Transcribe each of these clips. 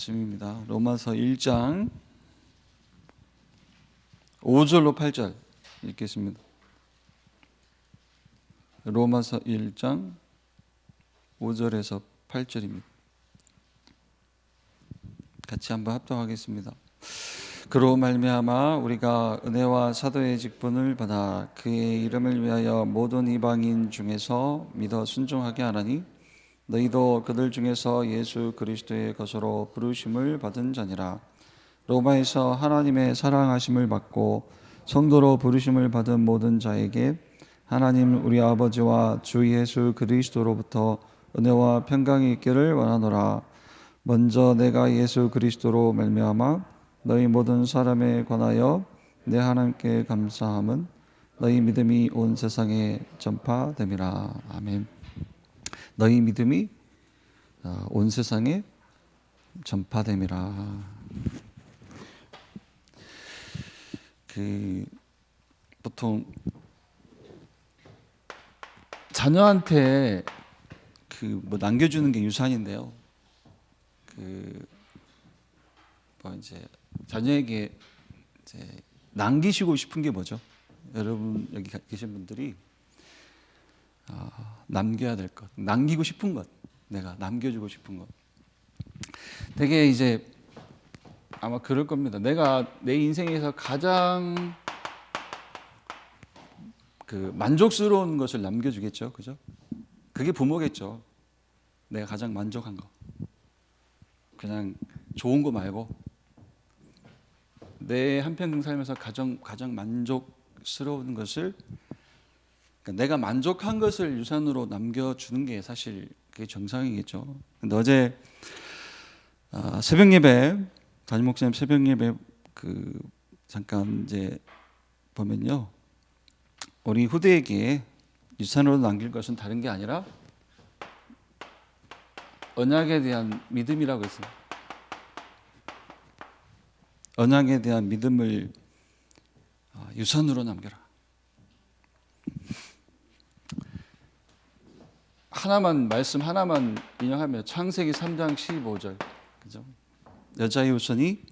말씀입니다. 로마서 1장 5절로 8절 읽겠습니다. 로마서 1장 5절에서 8절입니다. 같이 한번 합독하겠습니다. 그로 말미암아 우리가 은혜와 사도의 직분을 받아 그의 이름을 위하여 모든 이방인 중에서 믿어 순종하게 하나니 너희도 그들 중에서 예수 그리스도의 것으로 부르심을 받은 자니라. 로마에서 하나님의 사랑하심을 받고 성도로 부르심을 받은 모든 자에게 하나님 우리 아버지와 주 예수 그리스도로부터 은혜와 평강이 있기를 원하노라. 먼저 내가 예수 그리스도로 말미암아 너희 모든 사람에 관하여 내 하나님께 감사함은 너희 믿음이 온 세상에 전파됨이라. 아멘. 너희 믿음이 온 세상에 전파됨이라. 보통 자녀한테 남겨주는 게 유산인데요. 이제 자녀에게 이제 남기시고 싶은 게 뭐죠? 여러분 여기 계신 분들이 남겨야 될 것, 남기고 싶은 것, 내가 남겨주고 싶은 것. 되게 이제 아마 그럴 겁니다. 내가 내 인생에서 가장 만족스러운 것을 남겨주겠죠, 그죠? 그게 부모겠죠. 내가 가장 만족한 거, 그냥 좋은 거 말고 내 한평생 살면서 가장 만족스러운 것을, 그러니까 내가 만족한 것을 유산으로 남겨주는 게 사실 그게 정상이겠죠. 근데 어제 새벽 예배, 담임 목사님 새벽 예배 잠깐 이제 보면요, 우리 후대에게 유산으로 남길 것은 다른 게 아니라 언약에 대한 믿음이라고 했어요. 언약에 대한 믿음을 유산으로 남겨라. 말씀 하나만 인용하면 창세기 3장 15절, 그죠? 여자의 후손이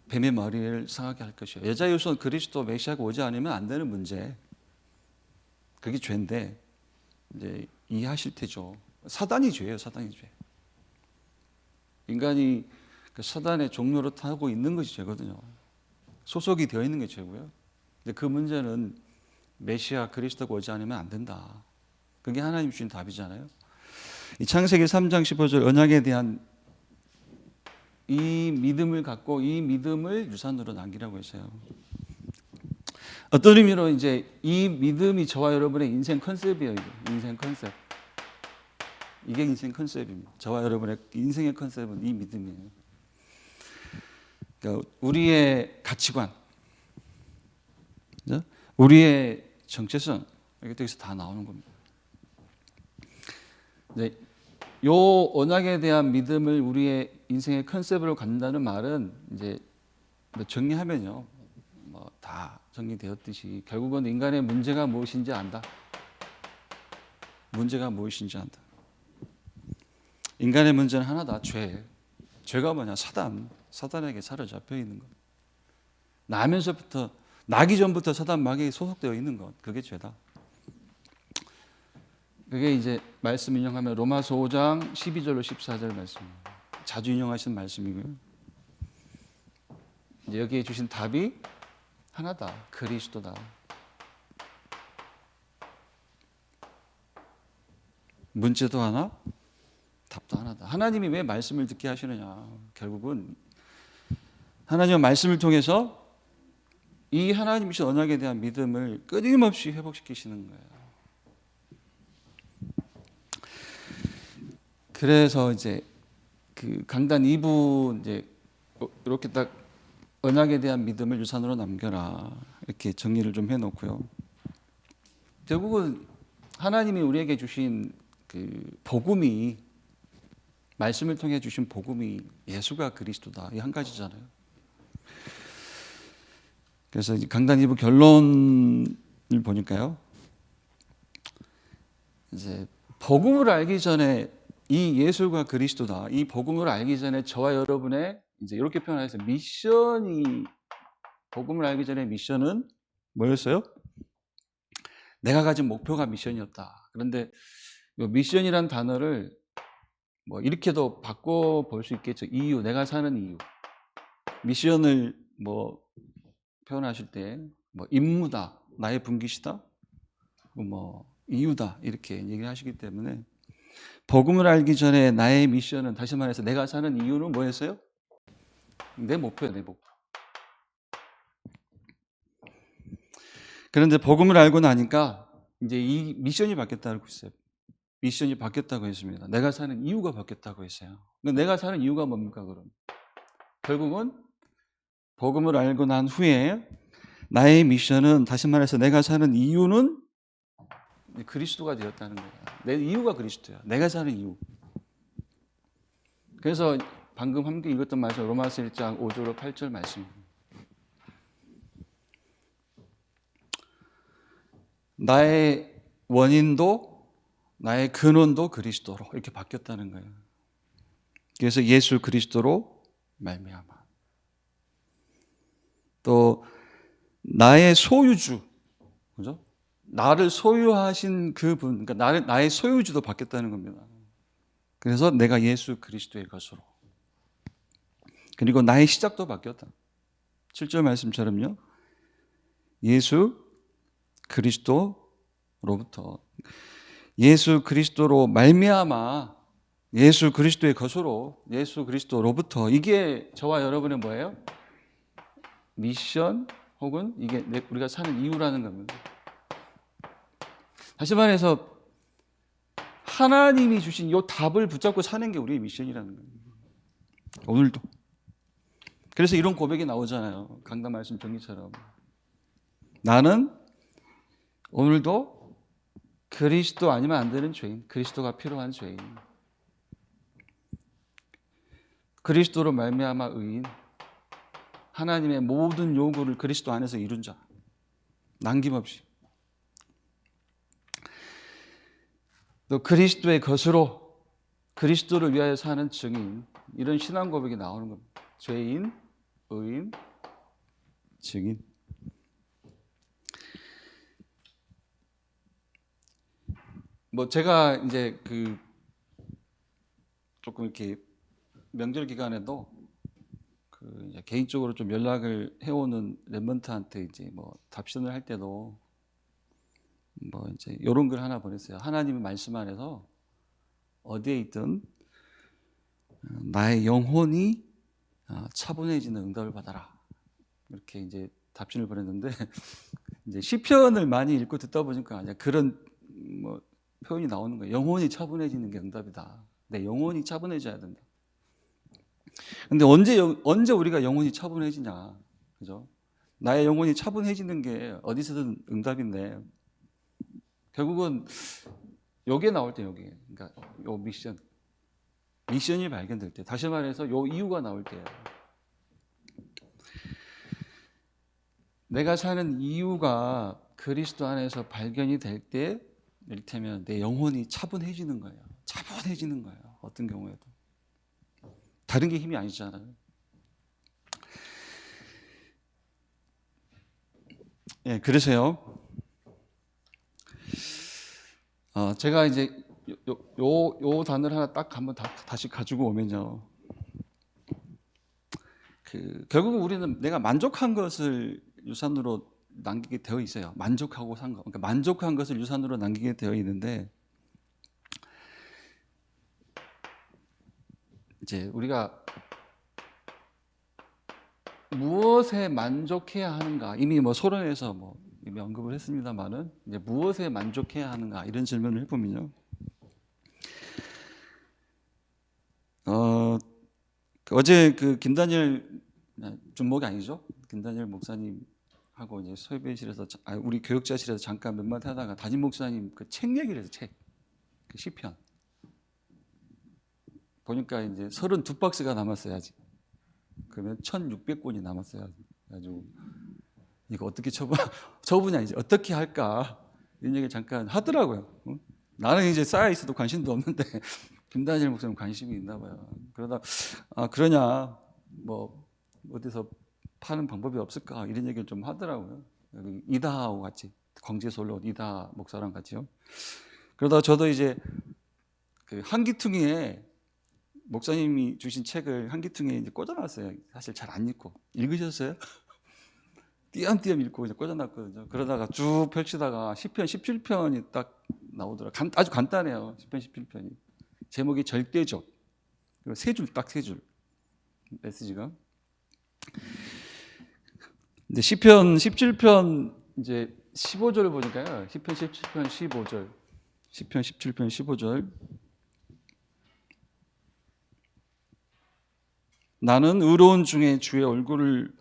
뱀의 머리를 상하게 할 것이요. 여자의 후손 그리스도 메시아가 오지 않으면 안 되는 문제. 그게 죄인데 이제 이해하실 테죠. 사단이 죄예요, 사단이 죄. 인간이 사단의 종로로 타고 있는 것이 죄거든요. 소속이 되어 있는 게 죄고요. 근데 그 문제는 메시아 그리스도가 오지 않으면 안 된다. 그게 하나님 주신 답이잖아요. 이 창세기 3장 15절 언약에 대한 이 믿음을 갖고 이 믿음을 유산으로 남기라고 했어요. 어떤 의미로 이제 이 믿음이 저와 여러분의 인생 컨셉이에요. 인생 컨셉. 이게 인생 컨셉입니다. 저와 여러분의 인생의 컨셉은 이 믿음이에요. 그러니까 우리의 가치관, 우리의 정체성, 이게 여기서 다 나오는 겁니다. 이제 요 언약에 대한 믿음을 우리의 인생의 컨셉으로 갖는다는 말은 이제 정리하면요, 다 정리되었듯이 결국은 인간의 문제가 무엇인지 안다. 문제가 무엇인지 안다. 인간의 문제는 하나다. 죄. 죄가 뭐냐? 사단에게 사로잡혀 있는 것. 나기 전부터 사단 마귀에 소속되어 있는 것. 그게 죄다. 그게 이제 말씀 인용하면 로마서 5장 12절로 14절 말씀입니다. 자주 인용하시는 말씀이고요. 이제 여기에 주신 답이 하나다. 그리스도다. 문제도 하나, 답도 하나다. 하나님이 왜 말씀을 듣게 하시느냐? 결국은 하나님의 말씀을 통해서 이 하나님이신 언약에 대한 믿음을 끊임없이 회복시키시는 거예요. 그래서 이제 강단 2부 이제 이렇게 딱 언약에 대한 믿음을 유산으로 남겨라, 이렇게 정리를 좀 해놓고요. 결국은 하나님이 우리에게 주신 복음이, 말씀을 통해 주신 복음이 예수가 그리스도다, 이 한 가지잖아요. 그래서 강단 2부 결론을 보니까요, 이제 복음을 알기 전에 이 예수가 그리스도다. 이 복음을 알기 전에 저와 여러분의 이제 이렇게 표현해서 미션이 복음을 알기 전에 미션은 뭐였어요? 내가 가진 목표가 미션이었다. 그런데 이 미션이란 단어를 뭐 이렇게도 바꿔 볼 수 있겠죠. 이유, 내가 사는 이유. 미션을 뭐 표현하실 때 뭐 임무다, 나의 분깃이다, 뭐 이유다 이렇게 얘기하시기 때문에 복음을 알기 전에 나의 미션은 다시 말해서 내가 사는 이유는 뭐였어요? 내 목표예요, 내 목표. 그런데 복음을 알고 나니까 이제 이 미션이 바뀌었다고 했어요. 미션이 바뀌었다고 했습니다. 내가 사는 이유가 바뀌었다고 했어요. 내가 사는 이유가 뭡니까 그럼? 결국은 복음을 알고 난 후에 나의 미션은 다시 말해서 내가 사는 이유는 그리스도가 되었다는 거예요. 내 이유가 그리스도야. 내가 사는 이유. 그래서 방금 함께 읽었던 말씀 로마서 1장 5절로 8절 말씀. 나의 원인도 나의 근원도 그리스도로 이렇게 바뀌었다는 거예요. 그래서 예수 그리스도로 말미암아. 또 나의 소유주, 그죠? 나를 소유하신 그분, 그러니까 나의 소유주도 바뀌었다는 겁니다. 그래서 내가 예수 그리스도의 것으로. 그리고 나의 시작도 바뀌었다. 7절 말씀처럼요. 예수 그리스도로부터 예수 그리스도로 말미암아 예수 그리스도의 것으로 예수 그리스도로부터 이게 저와 여러분의 뭐예요? 미션 혹은 이게 우리가 사는 이유라는 겁니다. 다시 말해서 하나님이 주신 이 답을 붙잡고 사는 게 우리의 미션이라는 거예요. 오늘도. 그래서 이런 고백이 나오잖아요. 강단 말씀 정리처럼. 나는 오늘도 그리스도 아니면 안 되는 죄인, 그리스도가 필요한 죄인, 그리스도로 말미암아 의인, 하나님의 모든 요구를 그리스도 안에서 이룬 자, 남김없이. 또 그리스도의 것으로 그리스도를 위하여 사는 증인, 이런 신앙 고백이 나오는 겁니다. 죄인, 의인, 증인. 뭐 제가 이제 조금 이렇게 명절 기간에도 이제 개인적으로 좀 연락을 해오는 랩먼트한테 이제 뭐 답신을 할 때도 뭐 이제 이런 글 하나 보냈어요. 하나님의 말씀 안에서 어디에 있든 나의 영혼이 차분해지는 응답을 받아라. 이렇게 이제 답신을 보냈는데 이제 시편을 많이 읽고 듣다 보니까 그런 뭐 표현이 나오는 거예요. 영혼이 차분해지는 게 응답이다. 내 영혼이 차분해져야 된다. 근데 언제 우리가 영혼이 차분해지냐, 그죠? 나의 영혼이 차분해지는 게 어디서든 응답인데 결국은 여기에 나올 때 여기, 그러니까 요 미션이 발견될 때, 다시 말해서 요 이유가 나올 때, 내가 사는 이유가 그리스도 안에서 발견이 될 때, 이를테면 내 영혼이 차분해지는 거예요. 차분해지는 거예요. 어떤 경우에도. 다른 게 힘이 아니잖아요. 예, 그래서요. 제가 이제 요 단어를 하나 딱 한번 다시 가지고 오면요. 결국은 우리는 내가 만족한 것을 유산으로 남기게 되어 있어요. 만족하고 산 거. 그러니까 만족한 것을 유산으로 남기게 되어 있는데 이제 우리가 무엇에 만족해야 하는가? 이미 뭐 소론에서 뭐 이미 언급을 했습니다만은 이제 무엇에 만족해야 하는가? 이런 질문을 해보면요. 어제 김다니엘 중목이 아니죠? 김다니엘 목사님하고 이제 설교실에서 우리 교육자실에서 잠깐 몇 마디 하다가 담임 목사님 책 얘기를 해서 책 시편 보니까 이제 32박스가 남았어요 아직. 그러면 1,600권이 남았어요. 그래가지고 이거 어떻게 처분이야 이제 어떻게 할까 이런 얘기를 잠깐 하더라고요. 나는 이제 쌓여 있어도 관심도 없는데 김다니엘 목사님 관심이 있나 봐요. 그러다 그러냐 뭐 어디서 파는 방법이 없을까 이런 얘기를 좀 하더라고요. 여기 이다하고 같이 광주에서 올라온 이다 목사랑 같이요. 그러다 저도 이제 그 한기퉁이에 목사님이 주신 책을 한기퉁이에 이제 꽂아놨어요. 사실 잘 안 읽고 읽으셨어요? 띄엄띄엄 읽고 이제 꽂아놨거든요. 그러다가 쭉 펼치다가 시편 17편이 딱 나오더라고요. 아주 간단해요. 시편 17편이 제목이 절대적. 그리고 세 줄 딱 세 줄 메시지가. 이제 시편 17편 이제 15절 보니까요. 시편 17편 15절. 시편 17편 15절. 나는 의로운 중에 주의 얼굴을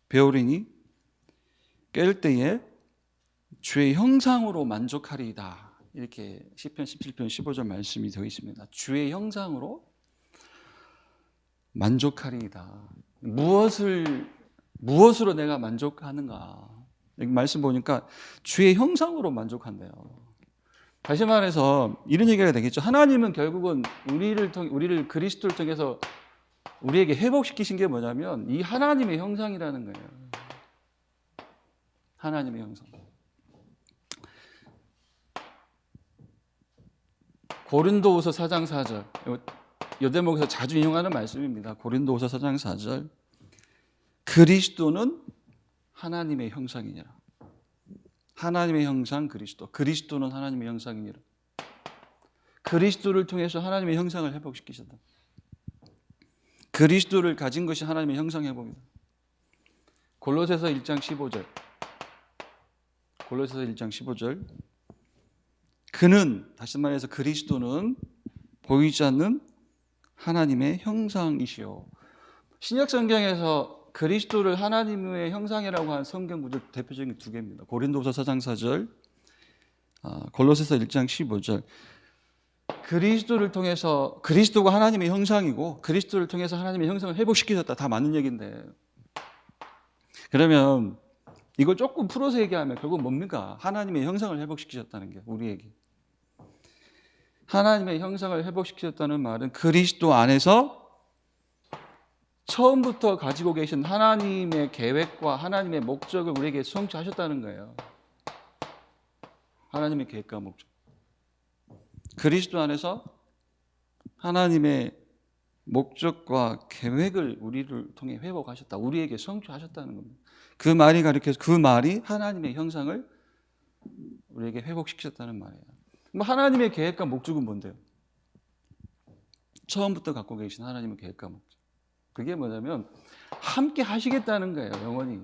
배우리니 깰 때에 주의 형상으로 만족하리이다. 이렇게 시편 17편 15절 말씀이 되어 있습니다. 주의 형상으로 만족하리이다. 무엇으로 내가 만족하는가? 여기 말씀 보니까 주의 형상으로 만족한대요. 다시 말해서 이런 얘기가 되겠죠. 하나님은 결국은 우리를 그리스도를 통해서 우리에게 회복시키신 게 뭐냐면 이 하나님의 형상이라는 거예요. 하나님의 형상. 고린도후서 4장 4절. 이 대목에서 자주 인용하는 말씀입니다. 고린도후서 4장 4절. 그리스도는 하나님의 형상이니라. 하나님의 형상 그리스도. 그리스도는 하나님의 형상이니라. 그리스도를 통해서 하나님의 형상을 회복시키셨다. 그리스도를 가진 것이 하나님의 형상 회복이다. 골로새서 1장 15절. 골로새서 1장 15절. 그는 다시 말해서 그리스도는 보이지 않는 하나님의 형상이시요. 신약 성경에서 그리스도를 하나님의 형상이라고 하는 성경 구절 대표적인 두 개입니다. 고린도후서 4장 4절, 골로새서 1장 15절. 그리스도를 통해서 그리스도가 하나님의 형상이고 그리스도를 통해서 하나님의 형상을 회복시키셨다. 다 맞는 얘기인데 그러면 이걸 조금 풀어서 얘기하면 결국 뭡니까? 하나님의 형상을 회복시키셨다는 게 우리에게. 하나님의 형상을 회복시키셨다는 말은 그리스도 안에서 처음부터 가지고 계신 하나님의 계획과 하나님의 목적을 우리에게 성취하셨다는 거예요. 하나님의 계획과 목적. 그리스도 안에서 하나님의 목적과 계획을 우리를 통해 회복하셨다. 우리에게 성취하셨다는 겁니다. 그 말이 가리켜서 그 말이 하나님의 형상을 우리에게 회복시키셨다는 말이에요. 하나님의 계획과 목적은 뭔데요? 처음부터 갖고 계신 하나님의 계획과 목적. 그게 뭐냐면 함께 하시겠다는 거예요. 영원히.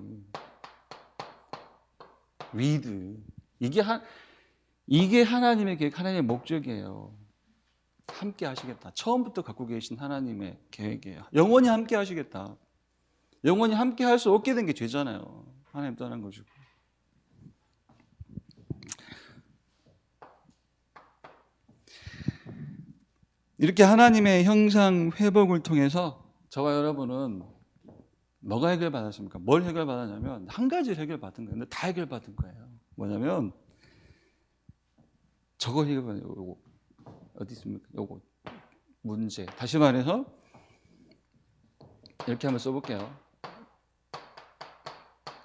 위드. 이게 하나님의 계획, 하나님의 목적이에요. 함께 하시겠다. 처음부터 갖고 계신 하나님의 계획이에요. 영원히 함께 하시겠다. 영원히 함께 할 수 없게 된 게 죄잖아요. 하나님 떠난 거죠. 이렇게 하나님의 형상 회복을 통해서 저와 여러분은 뭐가 해결받았습니까? 뭘 해결받았냐면 한 가지를 해결받은 거예요. 근데 다 해결받은 거예요. 뭐냐면 저걸 해결받은 거예요. 어디 있습니까? 요거 문제. 다시 말해서 이렇게 한번 써볼게요.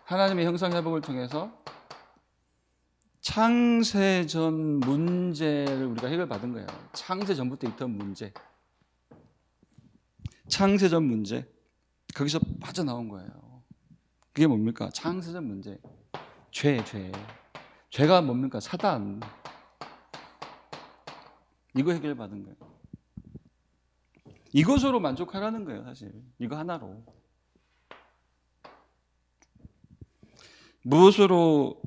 하나님의 형상 회복을 통해서 창세전 문제를 우리가 해결받은 거예요. 창세 전부터 있던 문제. 창세전 문제. 거기서 빠져나온 거예요. 그게 뭡니까? 창세전 문제. 죄. 죄가 뭡니까? 사단. 이거 해결받은 거예요. 이것으로 만족하라는 거예요, 사실. 이거 하나로. 무엇으로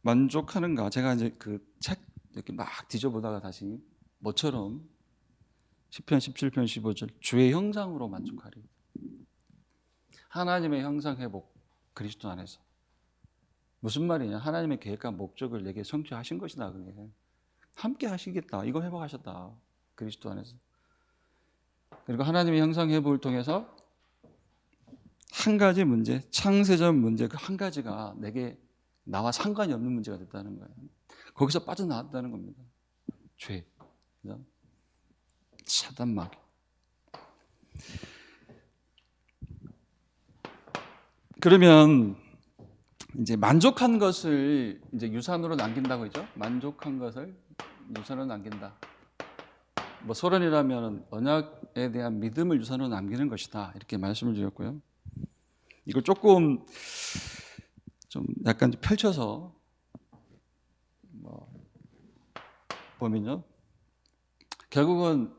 만족하는가? 제가 이제 그 책 이렇게 막 뒤져보다가 다시 뭐처럼 시편 17편 15절 주의 형상으로 만족하리. 하나님의 형상 회복 그리스도 안에서. 무슨 말이냐? 하나님의 계획과 목적을 내게 성취하신 것이다. 그게. 함께 하시겠다. 이거 회복하셨다. 그리스도 안에서. 그리고 하나님의 형상 회복을 통해서 한 가지 문제, 창세전 문제 그 한 가지가 나와 상관이 없는 문제가 됐다는 거예요. 거기서 빠져나왔다는 겁니다. 죄, 그죠? 사단 마귀. 그러면 이제 만족한 것을 이제 유산으로 남긴다고 했죠. 만족한 것을 유산으로 남긴다. 뭐 소련이라면 언약에 대한 믿음을 유산으로 남기는 것이다. 이렇게 말씀을 드렸고요. 이걸 조금 좀 약간 펼쳐서 보면요. 결국은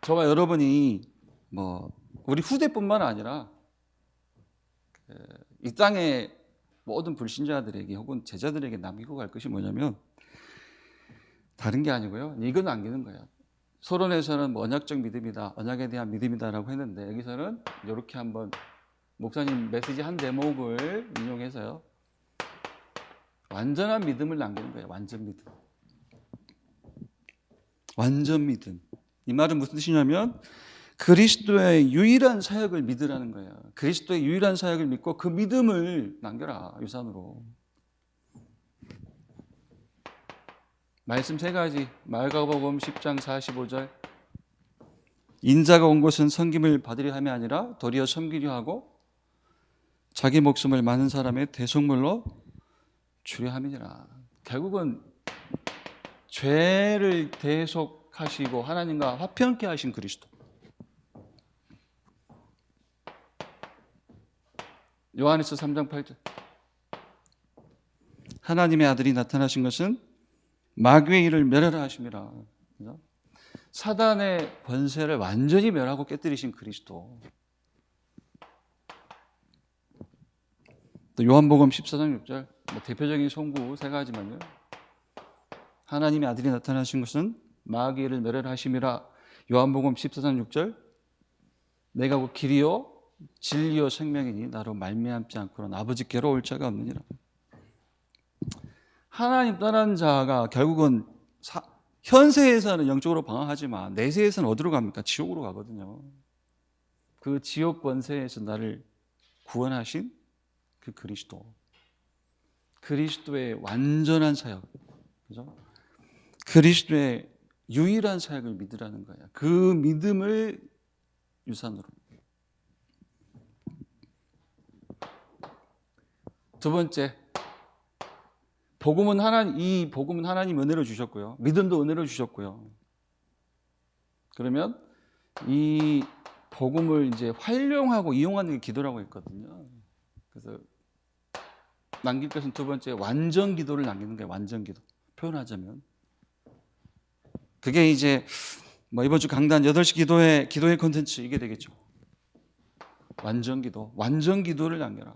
저와 여러분이 뭐 우리 후대뿐만 아니라 이 땅의 모든 불신자들에게 혹은 제자들에게 남기고 갈 것이 뭐냐면 다른 게 아니고요. 이거 남기는 거예요. 소론에서는 뭐 언약적 믿음이다, 언약에 대한 믿음이다라고 했는데 여기서는 이렇게 한번 목사님 메시지 한 대목을 인용해서요. 완전한 믿음을 남기는 거예요. 완전 믿음. 완전 믿음. 이 말은 무슨 뜻이냐면 그리스도의 유일한 사역을 믿으라는 거예요. 그리스도의 유일한 사역을 믿고 그 믿음을 남겨라. 유산으로. 말씀 세 가지. 마가복음 10장 45절. 인자가 온 곳은 섬김을 받으려 함이 아니라 도리어 섬기려 하고 자기 목숨을 많은 사람의 대속물로 주려 함이니라. 결국은 죄를 대속하시고 하나님과 화평케 하신 그리스도. 요한일서 3장 8절. 하나님의 아들이 나타나신 것은 마귀의 일을 멸하라 하심이라. 사단의 권세를 완전히 멸하고 깨뜨리신 그리스도. 또 요한복음 14장 6절. 뭐 대표적인 송구 세 가지만요. 하나님의 아들이 나타나신 것은 마귀의 일을 멸하라 하심이라. 요한복음 14장 6절. 내가 곧 길이요 진리요 생명이니 나로 말미암지 않고는 아버지께로 올 자가 없느니라. 하나님 떠난 자가 결국은 현세에서는 영적으로 방황하지만 내세에서는 어디로 갑니까? 지옥으로 가거든요. 그 지옥 권세에서 나를 구원하신 그 그리스도의 완전한 사역, 그죠? 그리스도의 유일한 사역을 믿으라는 거예요. 그 믿음을 유산으로. 두 번째, 이 복음은 하나님 은혜로 주셨고요. 믿음도 은혜로 주셨고요. 그러면 이 복음을 이제 활용하고 이용하는 게 기도라고 했거든요. 그래서 남길 것은 두 번째, 완전 기도를 남기는 거예요. 완전 기도. 표현하자면. 그게 이제 뭐 이번 주 강단 8시 기도의 콘텐츠 이게 되겠죠. 완전 기도. 완전 기도를 남겨라.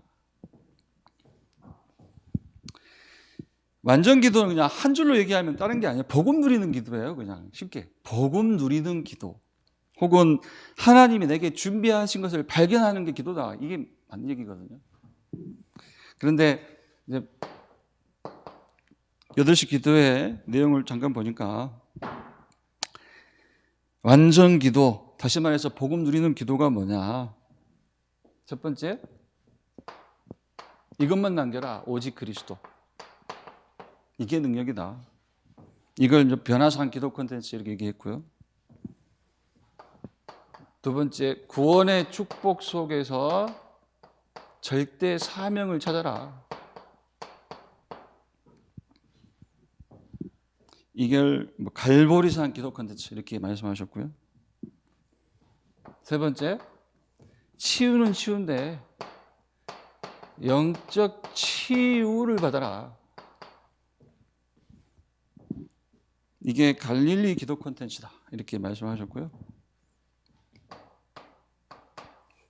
완전 기도는 그냥 한 줄로 얘기하면 다른 게 아니에요. 복음 누리는 기도예요. 그냥 쉽게. 복음 누리는 기도. 혹은 하나님이 내게 준비하신 것을 발견하는 게 기도다. 이게 맞는 얘기거든요. 그런데 이제 8시 기도의 내용을 잠깐 보니까 완전 기도, 다시 말해서 복음 누리는 기도가 뭐냐. 첫 번째, 이것만 남겨라. 오직 그리스도. 이게 능력이다. 이걸 변화산 기도 콘텐츠 이렇게 얘기했고요. 두 번째, 구원의 축복 속에서 절대 사명을 찾아라. 이걸 갈보리산 기도 콘텐츠 이렇게 말씀하셨고요. 세 번째, 치유는 치유인데 영적 치유를 받아라. 이게 갈릴리 기도 콘텐츠다. 이렇게 말씀하셨고요.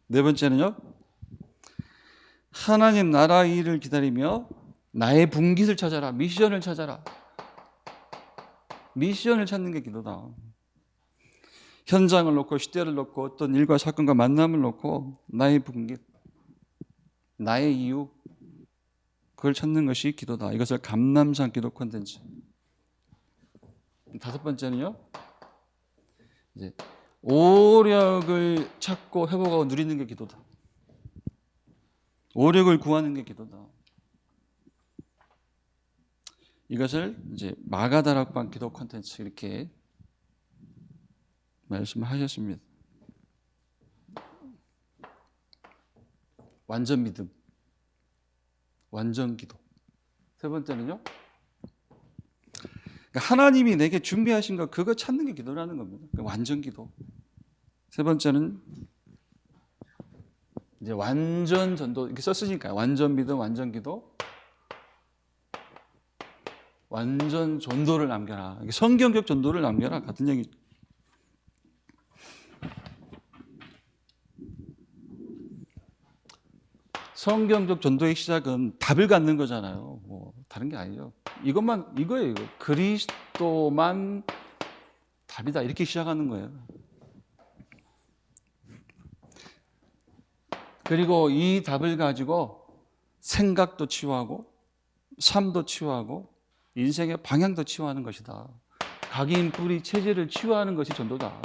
네 번째는요. 하나님 나라 일을 기다리며 나의 분깃을 찾아라. 미션을 찾아라. 미션을 찾는 게 기도다. 현장을 놓고 시대를 놓고 어떤 일과 사건과 만남을 놓고 나의 분깃, 나의 이유, 그걸 찾는 것이 기도다. 이것을 감람산 기도 콘텐츠. 다섯 번째는요. 이제 오력을 찾고 회복하고 누리는 게 기도다. 오력을 구하는 게 기도다. 이것을 이제 마가다락방 기도 콘텐츠 이렇게 말씀하셨습니다. 완전 믿음, 완전 기도. 세 번째는요, 그러니까 하나님이 내게 준비하신 거 그거 찾는 게 기도라는 겁니다. 완전 기도. 세 번째는 이제 완전 전도, 이렇게 썼으니까요. 완전 믿음, 완전 기도, 완전 전도를 남겨라. 성경적 전도를 남겨라. 같은 얘기. 성경적 전도의 시작은 답을 갖는 거잖아요. 뭐 다른 게 아니죠. 이거예요. 이거. 그리스도만 답이다. 이렇게 시작하는 거예요. 그리고 이 답을 가지고 생각도 치유하고 삶도 치유하고 인생의 방향도 치유하는 것이다. 각인 뿌리 체질을 치유하는 것이 전도다.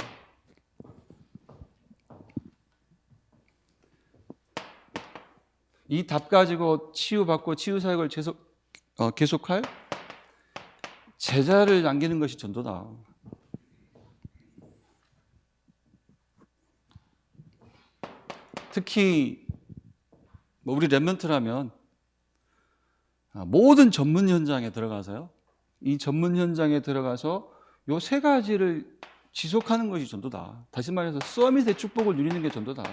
이 답 가지고 치유받고 치유사역을 계속할 제자를 남기는 것이 전도다. 특히 우리 랩런트라면 모든 전문 현장에 들어가서요. 이 전문 현장에 들어가서 요 세 가지를 지속하는 것이 전도다. 다시 말해서 서밋의 축복을 누리는 게 전도다.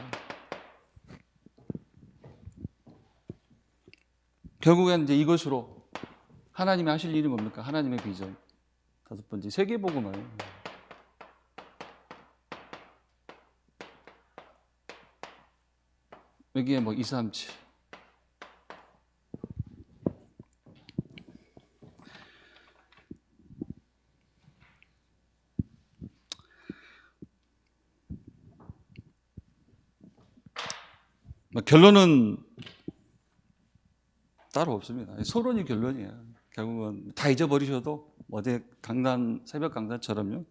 결국엔 이제 이것으로 하나님이 하실 일이 뭡니까? 하나님의 비전. 다섯 번째, 세계복음을. 여기에 뭐 2, 3, 7. 결론은 따로 없습니다. 서론이 결론이에요. 결국은 다 잊어버리셔도 어제 새벽 강단처럼요.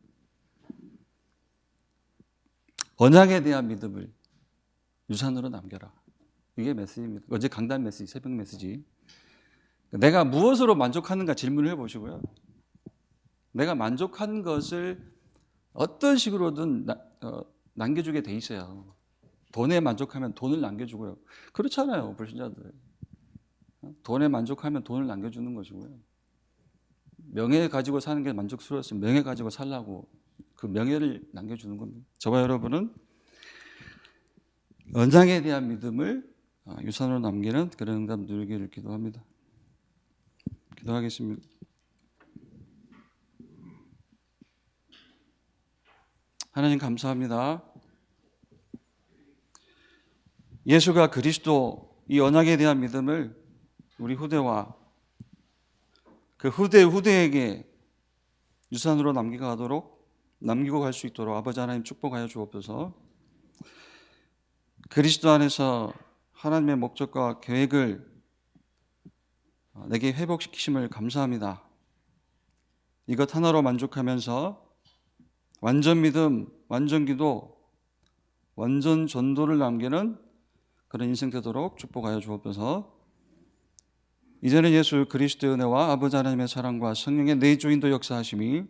언약에 대한 믿음을 유산으로 남겨라. 이게 메시지입니다. 어제 강단 메시지, 새벽 메시지. 내가 무엇으로 만족하는가 질문을 해보시고요. 내가 만족한 것을 어떤 식으로든 남겨주게 돼 있어요. 돈에 만족하면 돈을 남겨주고요. 그렇잖아요, 불신자들. 돈에 만족하면 돈을 남겨주는 것이고요. 명예 가지고 사는 게 만족스러웠으면 명예 가지고 살라고 그 명예를 남겨주는 겁니다. 저와 여러분은 언약에 대한 믿음을 유산으로 남기는 그런 응답 누리기를 기도합니다. 기도하겠습니다. 하나님 감사합니다. 예수가 그리스도 이 언약에 대한 믿음을 우리 후대와 그 후대에게 유산으로 남기고 갈 수 있도록 아버지 하나님 축복하여 주옵소서. 그리스도 안에서 하나님의 목적과 계획을 내게 회복시키심을 감사합니다. 이것 하나로 만족하면서 완전 믿음, 완전 기도, 완전 전도를 남기는 그런 인생 되도록 축복하여 주옵소서. 이제는 예수 그리스도의 은혜와 아버지 하나님의 사랑과 성령의 내주인도 역사하심이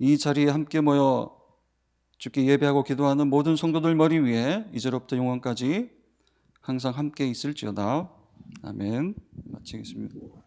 이 자리에 함께 모여 주께 예배하고 기도하는 모든 성도들 머리 위에 이제로부터 영원까지 항상 함께 있을지어다. 아멘. 마치겠습니다.